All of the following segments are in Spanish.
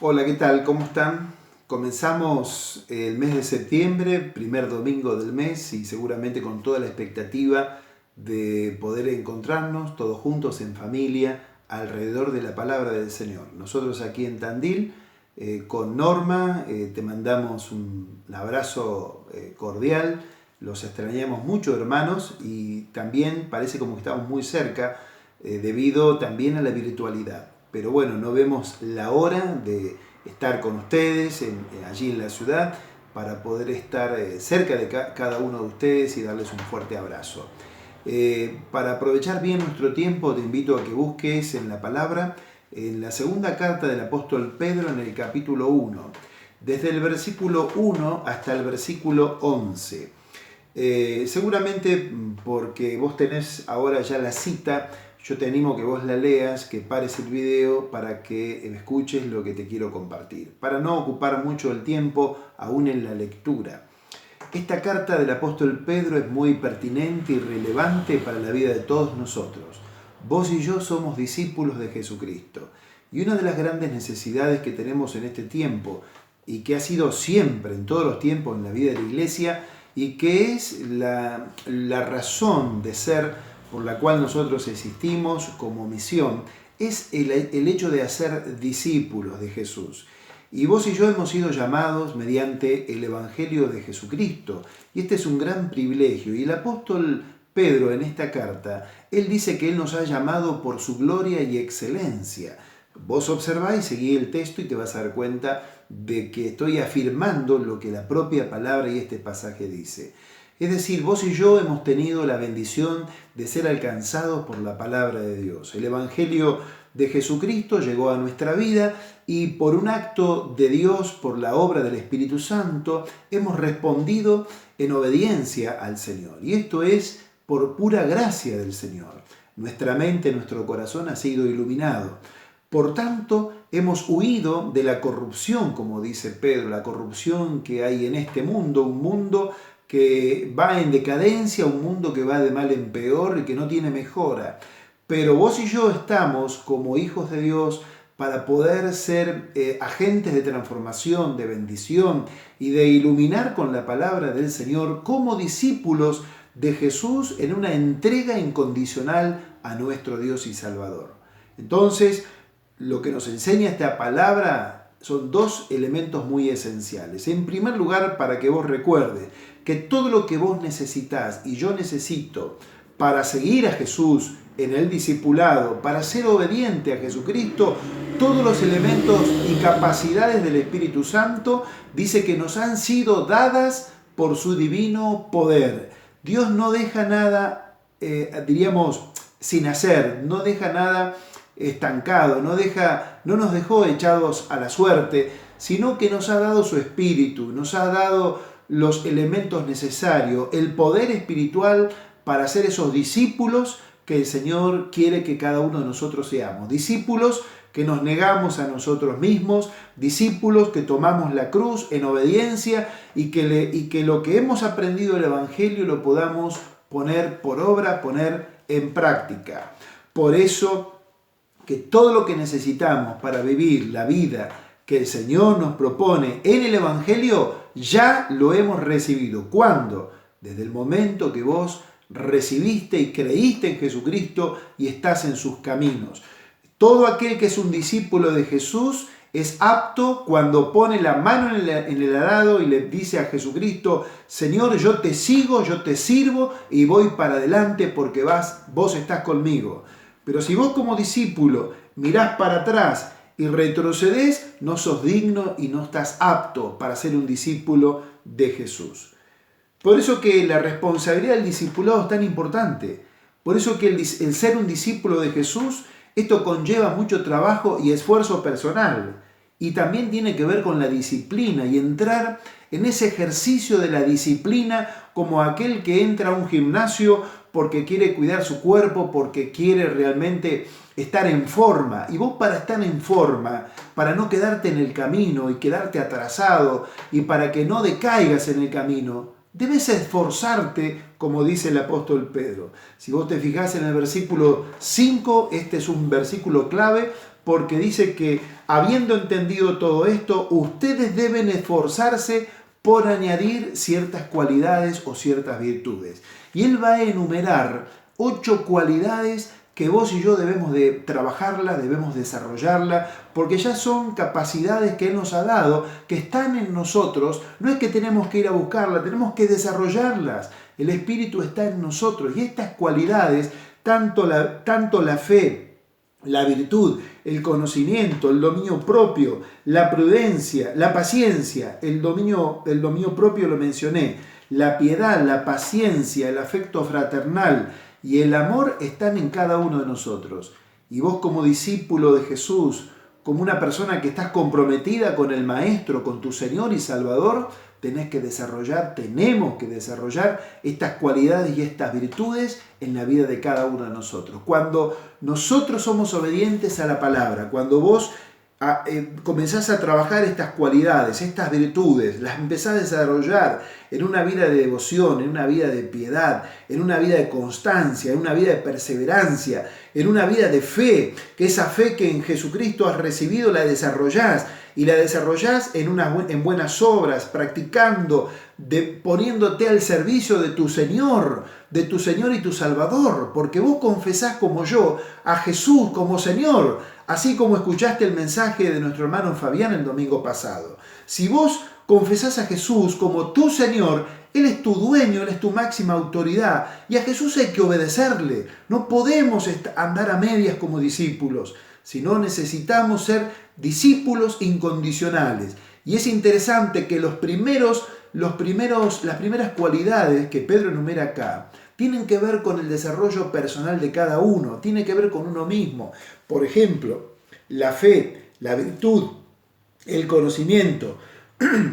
Hola, ¿qué tal? ¿Cómo están? Comenzamos el mes de septiembre, primer domingo del mes y seguramente con toda la expectativa de poder encontrarnos todos juntos en familia alrededor de la palabra del Señor. Nosotros aquí en Tandil, con Norma, te mandamos un abrazo cordial, los extrañamos mucho hermanos y también parece como que estamos muy cerca debido también a la virtualidad. Pero bueno, no vemos la hora de estar con ustedes allí en la ciudad para poder estar cerca de cada uno de ustedes y darles un fuerte abrazo. Para aprovechar bien nuestro tiempo, te invito a que busques en la palabra, en la segunda carta del apóstol Pedro, en el capítulo 1, desde el versículo 1 hasta el versículo 11. Seguramente porque vos tenés ahora ya la cita, yo te animo que vos la leas, que pares el video para que escuches lo que te quiero compartir, para no ocupar mucho el tiempo aún en la lectura. Esta carta del apóstol Pedro es muy pertinente y relevante para la vida de todos nosotros. Vos y yo somos discípulos de Jesucristo. Y una de las grandes necesidades que tenemos en este tiempo, y que ha sido siempre, en todos los tiempos en la vida de la iglesia, y que es la razón de ser por la cual nosotros existimos como misión, es el hecho de hacer discípulos de Jesús. Y vos y yo hemos sido llamados mediante el Evangelio de Jesucristo. Y este es un gran privilegio. Y el apóstol Pedro en esta carta, él dice que él nos ha llamado por su gloria y excelencia. Vos observáis, seguí el texto y te vas a dar cuenta de que estoy afirmando lo que la propia palabra y este pasaje dice. Es decir, vos y yo hemos tenido la bendición de ser alcanzados por la palabra de Dios. El Evangelio de Jesucristo llegó a nuestra vida y por un acto de Dios, por la obra del Espíritu Santo, hemos respondido en obediencia al Señor. Y esto es por pura gracia del Señor. Nuestra mente, nuestro corazón ha sido iluminado. Por tanto, hemos huido de la corrupción, como dice Pedro, la corrupción que hay en este mundo, un mundo que va en decadencia, un mundo que va de mal en peor y que no tiene mejora. Pero vos y yo estamos como hijos de Dios para poder ser agentes de transformación, de bendición y de iluminar con la palabra del Señor como discípulos de Jesús en una entrega incondicional a nuestro Dios y Salvador. Entonces, lo que nos enseña esta palabra son dos elementos muy esenciales. En primer lugar, para que vos recuerdes que todo lo que vos necesitás y yo necesito para seguir a Jesús en el discipulado, para ser obediente a Jesucristo, todos los elementos y capacidades del Espíritu Santo dice que nos han sido dadas por su divino poder. Dios no deja nada, diríamos, sin hacer, no deja nada estancado, no nos dejó echados a la suerte, sino que nos ha dado su espíritu, nos ha dado los elementos necesarios, el poder espiritual para ser esos discípulos que el Señor quiere que cada uno de nosotros seamos. Discípulos que nos negamos a nosotros mismos, discípulos que tomamos la cruz en obediencia y que lo que hemos aprendido del Evangelio lo podamos poner por obra, poner en práctica. Por eso, que todo lo que necesitamos para vivir la vida que el Señor nos propone en el Evangelio, ya lo hemos recibido. ¿Cuándo? Desde el momento que vos recibiste y creíste en Jesucristo y estás en sus caminos. Todo aquel que es un discípulo de Jesús es apto cuando pone la mano en el arado y le dice a Jesucristo: Señor, yo te sigo, yo te sirvo y voy para adelante porque vos estás conmigo. Pero si vos como discípulo mirás para atrás y retrocedés, no sos digno y no estás apto para ser un discípulo de Jesús. Por eso que la responsabilidad del discipulado es tan importante. Por eso que el ser un discípulo de Jesús, esto conlleva mucho trabajo y esfuerzo personal. Y también tiene que ver con la disciplina y entrar en ese ejercicio de la disciplina como aquel que entra a un gimnasio porque quiere cuidar su cuerpo, porque quiere realmente estar en forma. Y vos, para estar en forma, para no quedarte en el camino y quedarte atrasado y para que no decaigas en el camino, debes esforzarte, como dice el apóstol Pedro. Si vos te fijás en el versículo 5, este es un versículo clave porque dice que habiendo entendido todo esto, ustedes deben esforzarse por añadir ciertas cualidades o ciertas virtudes. Y él va a enumerar 8 cualidades que vos y yo debemos de trabajarla, debemos desarrollarla, porque ya son capacidades que Él nos ha dado, que están en nosotros. No es que tenemos que ir a buscarlas, tenemos que desarrollarlas. El Espíritu está en nosotros y estas cualidades, tanto la fe, la virtud, el conocimiento, el dominio propio, la prudencia, la paciencia, el dominio propio lo mencioné, la piedad, la paciencia, el afecto fraternal y el amor están en cada uno de nosotros. Y vos como discípulo de Jesús, como una persona que estás comprometida con el Maestro, con tu Señor y Salvador, tenemos que desarrollar estas cualidades y estas virtudes en la vida de cada uno de nosotros. Cuando nosotros somos obedientes a la palabra, cuando vos comenzás a trabajar estas cualidades, estas virtudes, las empezás a desarrollar en una vida de devoción, en una vida de piedad, en una vida de constancia, en una vida de perseverancia, en una vida de fe, que esa fe que en Jesucristo has recibido la desarrollás, y la desarrollás en buenas obras, practicando, poniéndote al servicio de tu Señor y tu Salvador, porque vos confesás como yo a Jesús como Señor, así como escuchaste el mensaje de nuestro hermano Fabián el domingo pasado. Si vos confesás a Jesús como tu Señor, Él es tu dueño, Él es tu máxima autoridad, y a Jesús hay que obedecerle. No podemos andar a medias como discípulos, sino necesitamos ser discípulos incondicionales. Y es interesante que las primeras cualidades que Pedro enumera acá tienen que ver con el desarrollo personal de cada uno, tiene que ver con uno mismo. Por ejemplo, la fe, la virtud, el conocimiento,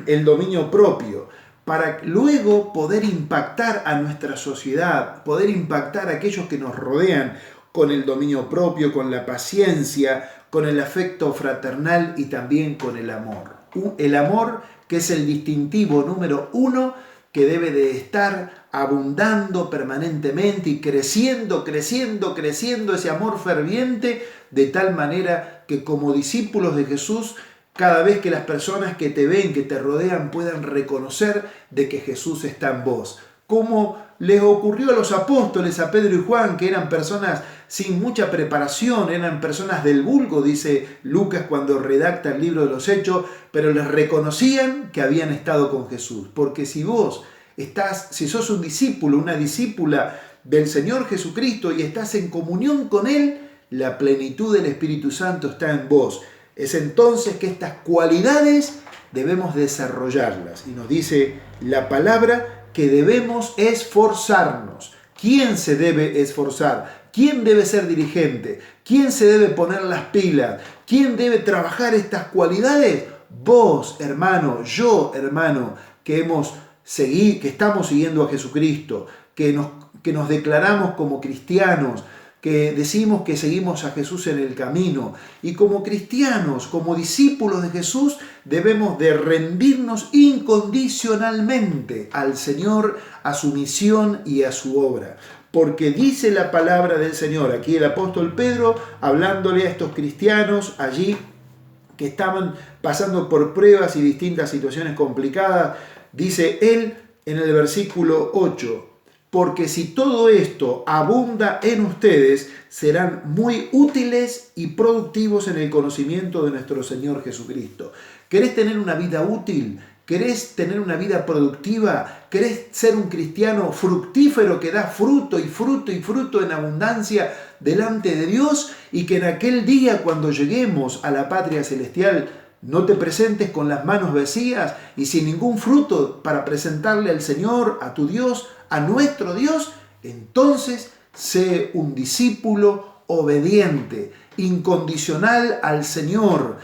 el dominio propio, para luego poder impactar a nuestra sociedad, poder impactar a aquellos que nos rodean con el dominio propio, con la paciencia, con el afecto fraternal y también con el amor. El amor que es el distintivo número 1 que debe de estar abundando permanentemente y creciendo ese amor ferviente, de tal manera que como discípulos de Jesús, cada vez que las personas que te ven, que te rodean, puedan reconocer de que Jesús está en vos. Como les ocurrió a los apóstoles, a Pedro y Juan, que eran personas sin mucha preparación, eran personas del vulgo, dice Lucas cuando redacta el libro de los Hechos, pero les reconocían que habían estado con Jesús. Porque si sos un discípulo, una discípula del Señor Jesucristo y estás en comunión con Él, la plenitud del Espíritu Santo está en vos. Es entonces que estas cualidades debemos desarrollarlas. Y nos dice la palabra que debemos esforzarnos. ¿Quién se debe esforzar? ¿Quién debe ser dirigente? ¿Quién se debe poner las pilas? ¿Quién debe trabajar estas cualidades? Vos, hermano, yo, hermano, que estamos siguiendo a Jesucristo, que nos declaramos como cristianos, que decimos que seguimos a Jesús en el camino. Y como cristianos, como discípulos de Jesús, debemos de rendirnos incondicionalmente al Señor, a su misión y a su obra. Porque dice la palabra del Señor, aquí el apóstol Pedro, hablándole a estos cristianos allí que estaban pasando por pruebas y distintas situaciones complicadas, dice él en el versículo 8, porque si todo esto abunda en ustedes, serán muy útiles y productivos en el conocimiento de nuestro Señor Jesucristo. ¿Querés tener una vida útil? ¿Querés tener una vida productiva? ¿Querés ser un cristiano fructífero que da fruto y fruto y fruto en abundancia delante de Dios? Y que en aquel día, cuando lleguemos a la patria celestial, no te presentes con las manos vacías y sin ningún fruto para presentarle al Señor, a tu Dios, a nuestro Dios. Entonces, sé un discípulo obediente, incondicional al Señor.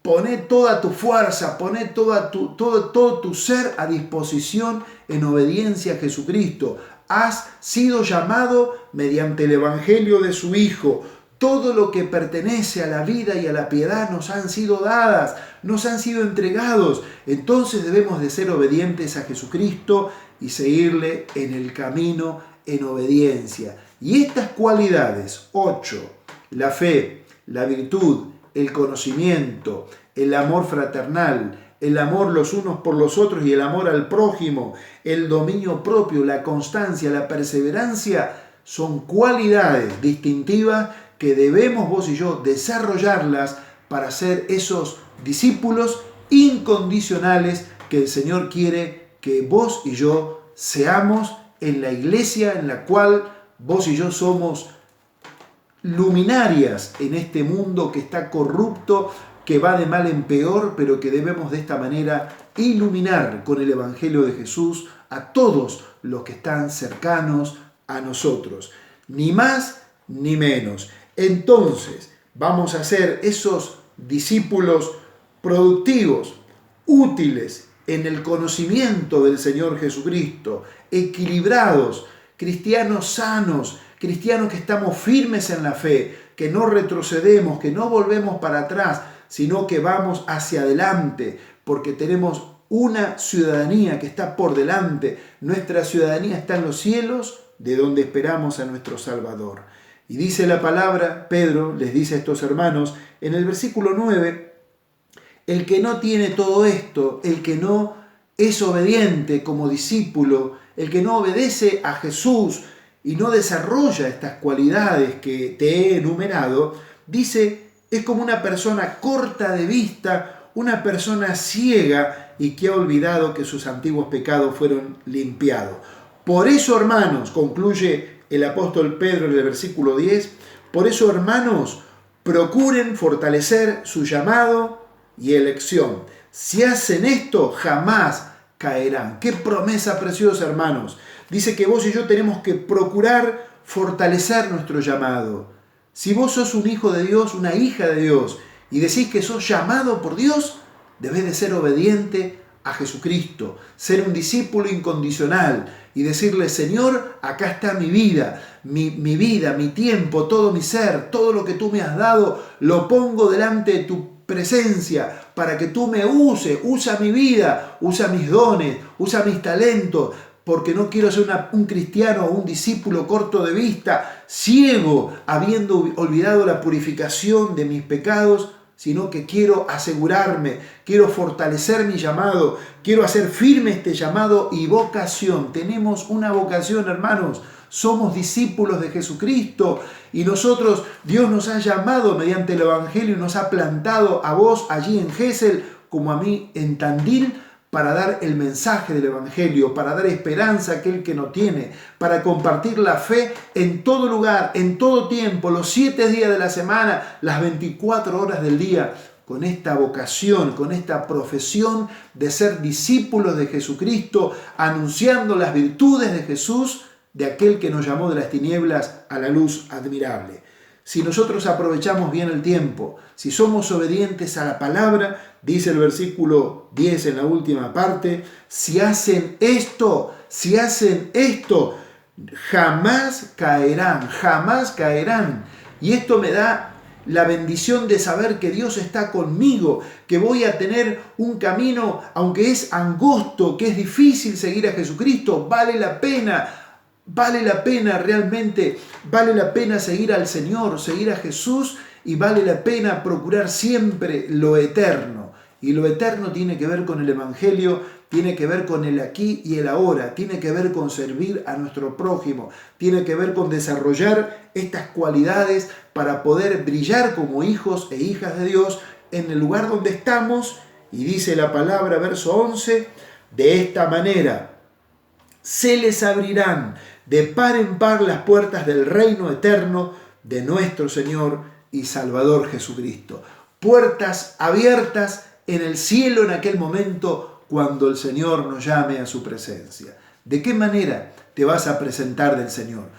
Poné toda tu fuerza, poné todo tu ser a disposición en obediencia a Jesucristo. Has sido llamado mediante el Evangelio de su Hijo. Todo lo que pertenece a la vida y a la piedad nos han sido dadas, nos han sido entregados. Entonces debemos de ser obedientes a Jesucristo y seguirle en el camino en obediencia. Y estas cualidades, 8, la fe, la virtud, el conocimiento, el amor fraternal, el amor los unos por los otros y el amor al prójimo, el dominio propio, la constancia, la perseverancia, son cualidades distintivas que debemos vos y yo desarrollarlas para ser esos discípulos incondicionales que el Señor quiere que vos y yo seamos en la iglesia en la cual vos y yo somos luminarias en este mundo que está corrupto, que va de mal en peor, pero que debemos de esta manera iluminar con el Evangelio de Jesús a todos los que están cercanos a nosotros. Ni más ni menos. Entonces, vamos a ser esos discípulos productivos, útiles en el conocimiento del Señor Jesucristo, equilibrados, cristianos sanos, cristianos que estamos firmes en la fe, que no retrocedemos, que no volvemos para atrás, sino que vamos hacia adelante, porque tenemos una ciudadanía que está por delante. Nuestra ciudadanía está en los cielos, de donde esperamos a nuestro Salvador. Y dice la palabra, Pedro les dice a estos hermanos, en el versículo 9, el que no tiene todo esto, el que no es obediente como discípulo, el que no obedece a Jesús y no desarrolla estas cualidades que te he enumerado, dice, es como una persona corta de vista, una persona ciega y que ha olvidado que sus antiguos pecados fueron limpiados. Por eso, hermanos, concluye el apóstol Pedro en el versículo 10, por eso, hermanos, procuren fortalecer su llamado y elección. Si hacen esto, jamás caerán. ¡Qué promesa preciosa, hermanos! Dice que vos y yo tenemos que procurar fortalecer nuestro llamado. Si vos sos un hijo de Dios, una hija de Dios, y decís que sos llamado por Dios, debés de ser obediente a Jesucristo, ser un discípulo incondicional y decirle, Señor, acá está mi vida, mi tiempo, todo mi ser, todo lo que tú me has dado, lo pongo delante de tu presencia para que tú me uses, usa mi vida, usa mis dones, usa mis talentos, porque no quiero ser un cristiano o un discípulo corto de vista, ciego, habiendo olvidado la purificación de mis pecados, sino que quiero asegurarme, quiero fortalecer mi llamado, quiero hacer firme este llamado y vocación. Tenemos una vocación, hermanos. Somos discípulos de Jesucristo y nosotros, Dios nos ha llamado mediante el Evangelio y nos ha plantado a vos allí en Gesell como a mí en Tandil para dar el mensaje del Evangelio, para dar esperanza a aquel que no tiene, para compartir la fe en todo lugar, en todo tiempo, los 7 días de la semana, las 24 horas del día, con esta vocación, con esta profesión de ser discípulos de Jesucristo, anunciando las virtudes de Jesús, de aquel que nos llamó de las tinieblas a la luz admirable. Si nosotros aprovechamos bien el tiempo, si somos obedientes a la palabra, dice el versículo 10 en la última parte, si hacen esto, jamás caerán, jamás caerán. Y esto me da la bendición de saber que Dios está conmigo, que voy a tener un camino, aunque es angosto, que es difícil seguir a Jesucristo, vale la pena realmente, vale la pena seguir al Señor, seguir a Jesús y vale la pena procurar siempre lo eterno. Y lo eterno tiene que ver con el Evangelio, tiene que ver con el aquí y el ahora, tiene que ver con servir a nuestro prójimo, tiene que ver con desarrollar estas cualidades para poder brillar como hijos e hijas de Dios en el lugar donde estamos. Y dice la palabra, verso 11, de esta manera se les abrirán de par en par las puertas del reino eterno de nuestro Señor y Salvador Jesucristo. Puertas abiertas en el cielo en aquel momento cuando el Señor nos llame a su presencia. ¿De qué manera te vas a presentar del Señor?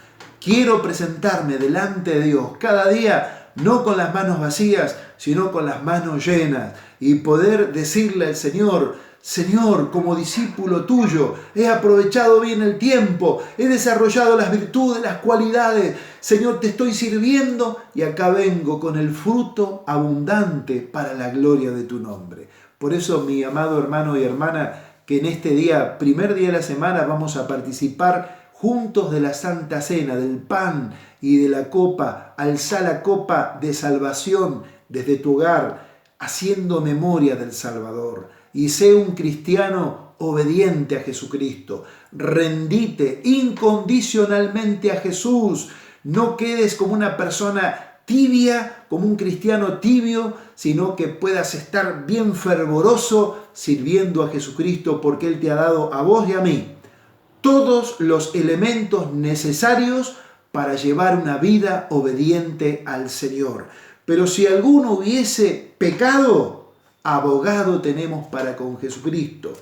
Quiero presentarme delante de Dios cada día, no con las manos vacías, sino con las manos llenas, y poder decirle al Señor, Señor, como discípulo tuyo, he aprovechado bien el tiempo, he desarrollado las virtudes, las cualidades. Señor, te estoy sirviendo y acá vengo con el fruto abundante para la gloria de tu nombre. Por eso, mi amado hermano y hermana, que en este día, primer día de la semana, vamos a participar juntos de la Santa Cena, del pan y de la copa, alza la copa de salvación desde tu hogar, haciendo memoria del Salvador. Y sé un cristiano obediente a Jesucristo. Rendite incondicionalmente a Jesús. No quedes como una persona tibia, como un cristiano tibio, sino que puedas estar bien fervoroso sirviendo a Jesucristo, porque Él te ha dado a vos y a mí todos los elementos necesarios para llevar una vida obediente al Señor. Pero si alguno hubiese pecado, abogado tenemos para con Jesucristo.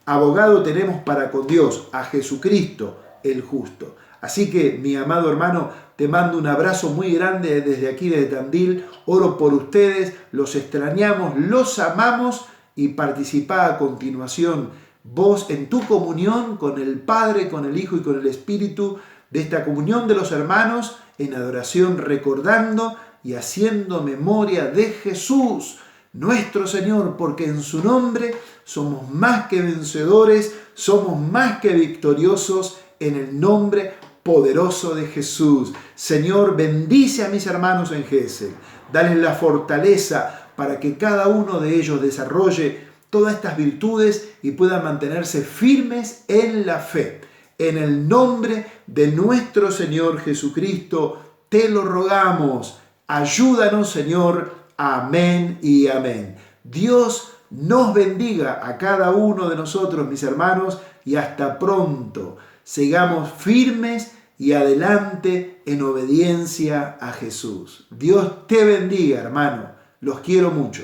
Abogado tenemos para con Dios, a Jesucristo el justo. Así que, mi amado hermano, te mando un abrazo muy grande desde aquí, desde Tandil. Oro por ustedes, los extrañamos, los amamos y participá a continuación vos en tu comunión con el Padre, con el Hijo y con el Espíritu, de esta comunión de los hermanos, en adoración, recordando y haciendo memoria de Jesús, nuestro Señor, porque en su nombre somos más que vencedores, somos más que victoriosos en el nombre poderoso de Jesús. Señor, bendice a mis hermanos en Gesed, dale la fortaleza para que cada uno de ellos desarrolle todas estas virtudes y puedan mantenerse firmes en la fe. En el nombre de nuestro Señor Jesucristo, te lo rogamos. Ayúdanos, Señor. Amén y amén. Dios nos bendiga a cada uno de nosotros, mis hermanos, y hasta pronto. Sigamos firmes y adelante en obediencia a Jesús. Dios te bendiga, hermano. Los quiero mucho.